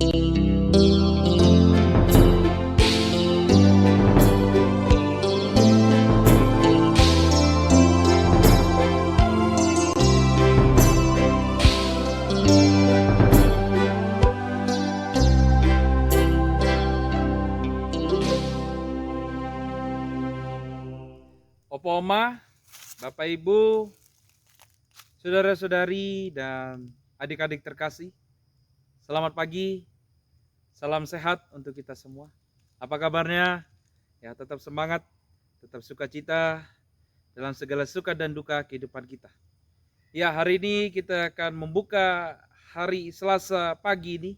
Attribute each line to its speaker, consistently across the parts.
Speaker 1: Opa Oma, Bapak Ibu, saudara-saudari dan adik-adik terkasih, selamat pagi, salam sehat untuk kita semua. Apa kabarnya? Ya, tetap semangat, tetap sukacita dalam segala suka dan duka kehidupan kita. Ya, hari ini kita akan membuka hari Selasa pagi ini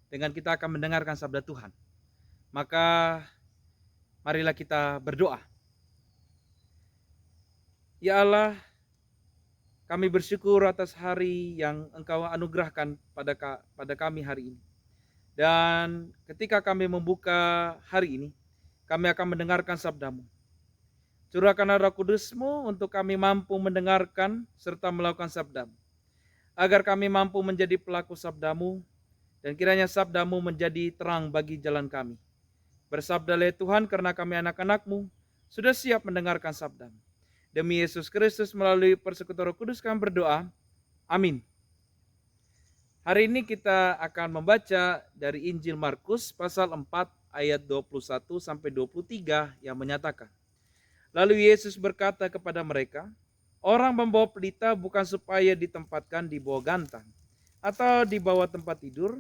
Speaker 1: dengan kita akan mendengarkan sabda Tuhan. Maka marilah kita berdoa. Ya Allah, kami bersyukur atas hari yang Engkau anugerahkan pada kami hari ini. Dan ketika kami membuka hari ini, kami akan mendengarkan sabda-Mu. Curahkanlah Roh Kudus-Mu untuk kami mampu mendengarkan serta melakukan sabda-Mu. Agar kami mampu menjadi pelaku sabda-Mu, dan kiranya sabda-Mu menjadi terang bagi jalan kami. Bersabdalah Tuhan, karena kami anak-anak-Mu, sudah siap mendengarkan sabda-Mu. Demi Yesus Kristus melalui persekutuan Roh Kudus kami berdoa. Amin. Hari ini kita akan membaca dari Injil Markus pasal 4 ayat 21 sampai 23 yang menyatakan. Lalu Yesus berkata kepada mereka, orang membawa pelita bukan supaya ditempatkan di bawah gantang atau di bawah tempat tidur,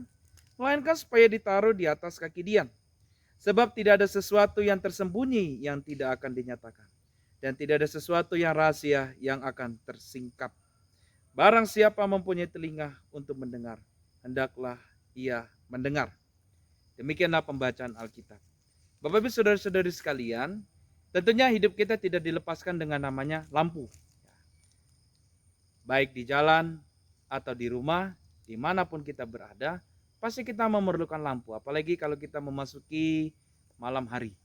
Speaker 1: melainkan supaya ditaruh di atas kaki dian. Sebab tidak ada sesuatu yang tersembunyi yang tidak akan dinyatakan. Dan tidak ada sesuatu yang rahasia yang akan tersingkap. Barang siapa mempunyai telinga untuk mendengar, hendaklah ia mendengar. Demikianlah pembacaan Alkitab. Bapak Ibu saudara-saudari sekalian, tentunya hidup kita tidak dilepaskan dengan namanya lampu. Baik di jalan atau di rumah, dimanapun kita berada, pasti kita memerlukan lampu. Apalagi kalau kita memasuki malam hari.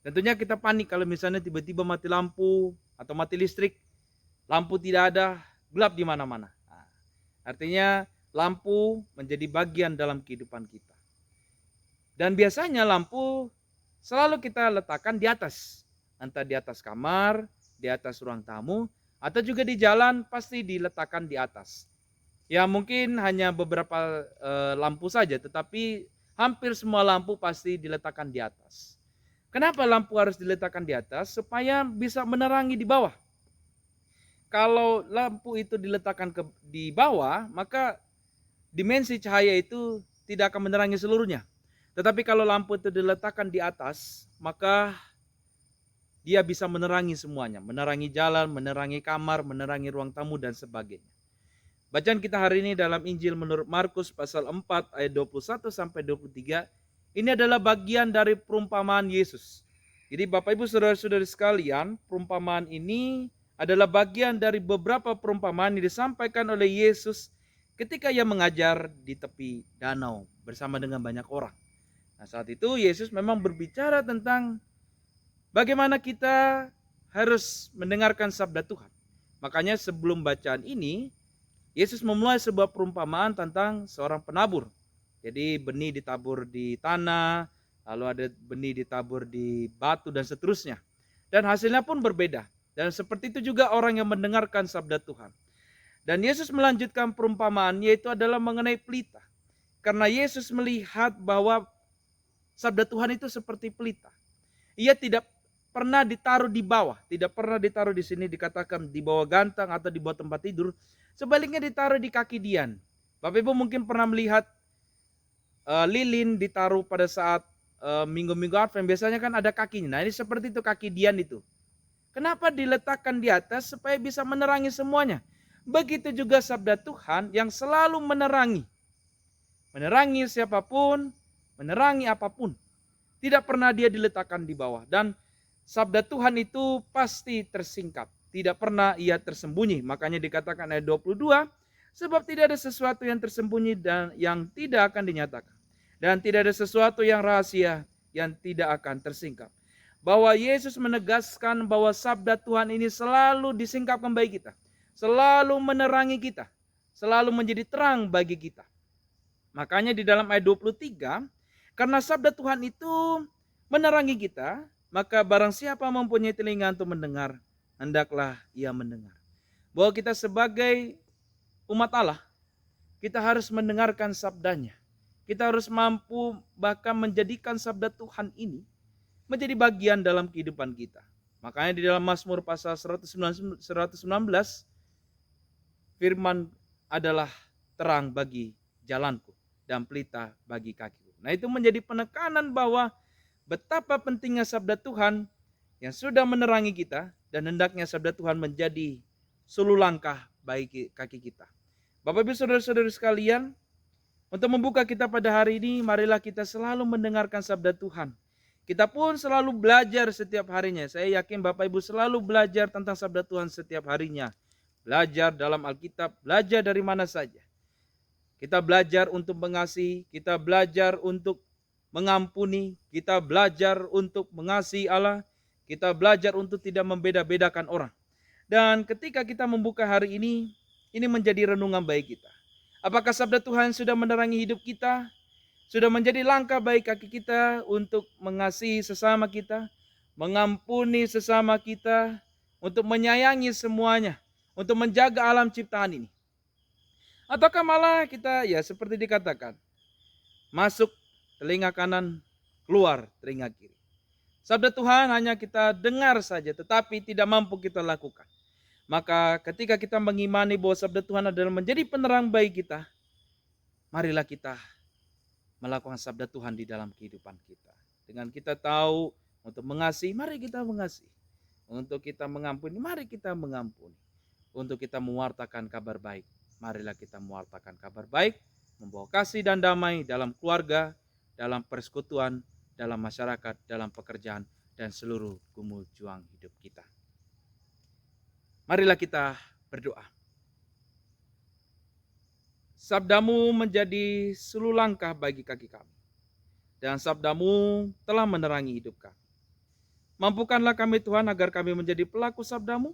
Speaker 1: Tentunya kita panik kalau misalnya tiba-tiba mati lampu atau mati listrik, lampu tidak ada, gelap di mana-mana. Nah, artinya lampu menjadi bagian dalam kehidupan kita. Dan biasanya lampu selalu kita letakkan di atas, entah di atas kamar, di atas ruang tamu, atau juga di jalan pasti diletakkan di atas. Ya mungkin hanya beberapa lampu saja, tetapi hampir semua lampu pasti diletakkan di atas. Kenapa lampu harus diletakkan di atas? Supaya bisa menerangi di bawah. Kalau lampu itu diletakkan di bawah, maka dimensi cahaya itu tidak akan menerangi seluruhnya. Tetapi kalau lampu itu diletakkan di atas, maka dia bisa menerangi semuanya. Menerangi jalan, menerangi kamar, menerangi ruang tamu, dan sebagainya. Bacaan kita hari ini dalam Injil menurut Markus pasal 4 ayat 21 sampai 23. Ini adalah bagian dari perumpamaan Yesus. Jadi Bapak Ibu saudara-saudari sekalian, perumpamaan ini adalah bagian dari beberapa perumpamaan yang disampaikan oleh Yesus ketika ia mengajar di tepi danau bersama dengan banyak orang. Nah, saat itu Yesus memang berbicara tentang bagaimana kita harus mendengarkan sabda Tuhan. Makanya sebelum bacaan ini, Yesus memulai sebuah perumpamaan tentang seorang penabur. Jadi benih ditabur di tanah, lalu ada benih ditabur di batu dan seterusnya. Dan hasilnya pun berbeda. Dan seperti itu juga orang yang mendengarkan sabda Tuhan. Dan Yesus melanjutkan perumpamaan yaitu adalah mengenai pelita. Karena Yesus melihat bahwa sabda Tuhan itu seperti pelita. Ia tidak pernah ditaruh di bawah, tidak pernah ditaruh di sini dikatakan di bawah gantang atau di bawah tempat tidur. Sebaliknya ditaruh di kaki dian. Bapak Ibu mungkin pernah melihat lilin ditaruh pada saat minggu-minggu Advent, biasanya kan ada kakinya. Nah ini seperti itu kaki dian itu. Kenapa diletakkan di atas? Supaya bisa menerangi semuanya. Begitu juga sabda Tuhan yang selalu menerangi. Menerangi siapapun, menerangi apapun. Tidak pernah dia diletakkan di bawah. Dan sabda Tuhan itu pasti tersingkap. Tidak pernah ia tersembunyi. Makanya dikatakan ayat 22, sebab tidak ada sesuatu yang tersembunyi dan yang tidak akan dinyatakan. Dan tidak ada sesuatu yang rahasia yang tidak akan tersingkap. Bahwa Yesus menegaskan bahwa sabda Tuhan ini selalu disingkapkan bagi kita. Selalu menerangi kita. Selalu menjadi terang bagi kita. Makanya di dalam ayat 23, karena sabda Tuhan itu menerangi kita, maka barang siapa mempunyai telinga untuk mendengar, hendaklah ia mendengar. Bahwa kita sebagai umat Allah, kita harus mendengarkan sabdanya. Kita harus mampu bahkan menjadikan sabda Tuhan ini menjadi bagian dalam kehidupan kita. Makanya di dalam Mazmur pasal 119, firman adalah terang bagi jalanku dan pelita bagi kakiku. Nah, itu menjadi penekanan bahwa betapa pentingnya sabda Tuhan yang sudah menerangi kita, dan hendaknya sabda Tuhan menjadi sulu langkah bagi kaki kita. Bapak Ibu saudara-saudara sekalian, untuk membuka kita pada hari ini, marilah kita selalu mendengarkan sabda Tuhan. Kita pun selalu belajar setiap harinya. Saya yakin Bapak Ibu selalu belajar tentang sabda Tuhan setiap harinya. Belajar dalam Alkitab, belajar dari mana saja. Kita belajar untuk mengasihi, kita belajar untuk mengampuni, kita belajar untuk mengasihi Allah, kita belajar untuk tidak membeda-bedakan orang. Dan ketika kita membuka hari ini menjadi renungan bagi kita. Apakah sabda Tuhan sudah menerangi hidup kita? Sudah menjadi langkah baik kaki kita untuk mengasihi sesama kita, mengampuni sesama kita, untuk menyayangi semuanya, untuk menjaga alam ciptaan ini. Ataukah malah kita ya seperti dikatakan, masuk telinga kanan, keluar telinga kiri. Sabda Tuhan hanya kita dengar saja, tetapi tidak mampu kita lakukan. Maka ketika kita mengimani bahwa sabda Tuhan adalah menjadi penerang bagi kita, marilah kita melakukan sabda Tuhan di dalam kehidupan kita. Dengan kita tahu untuk mengasihi, mari kita mengasihi. Untuk kita mengampuni, mari kita mengampuni. Untuk kita mewartakan kabar baik, marilah kita mewartakan kabar baik, membawa kasih dan damai dalam keluarga, dalam persekutuan, dalam masyarakat, dalam pekerjaan, dan seluruh gumul juang hidup kita. Marilah kita berdoa. Sabdamu menjadi sulu langkah bagi kaki kami, dan sabdamu telah menerangi hidup kami. Mampukanlah kami Tuhan agar kami menjadi pelaku sabdamu,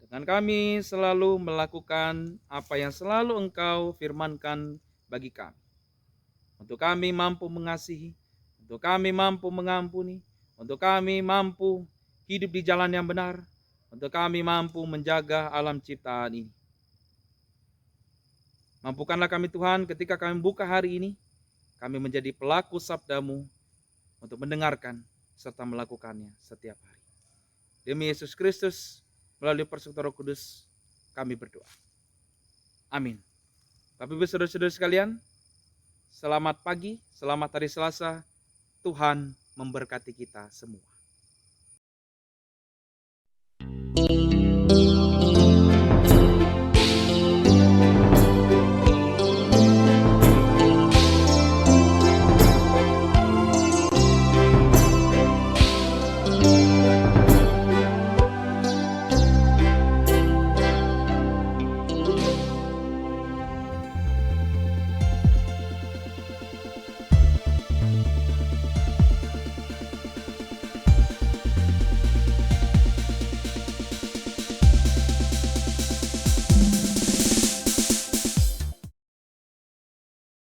Speaker 1: dengan kami selalu melakukan apa yang selalu Engkau firmankan bagi kami. Untuk kami mampu mengasihi, untuk kami mampu mengampuni, untuk kami mampu hidup di jalan yang benar, untuk kami mampu menjaga alam ciptaan ini. Mampukanlah kami Tuhan ketika kami buka hari ini, kami menjadi pelaku sabdamu untuk mendengarkan serta melakukannya setiap hari. Demi Yesus Kristus, melalui persekutuan Roh Kudus, kami berdoa. Amin. Bapak Ibu saudara-saudara sekalian, selamat pagi, selamat hari Selasa. Tuhan memberkati kita semua.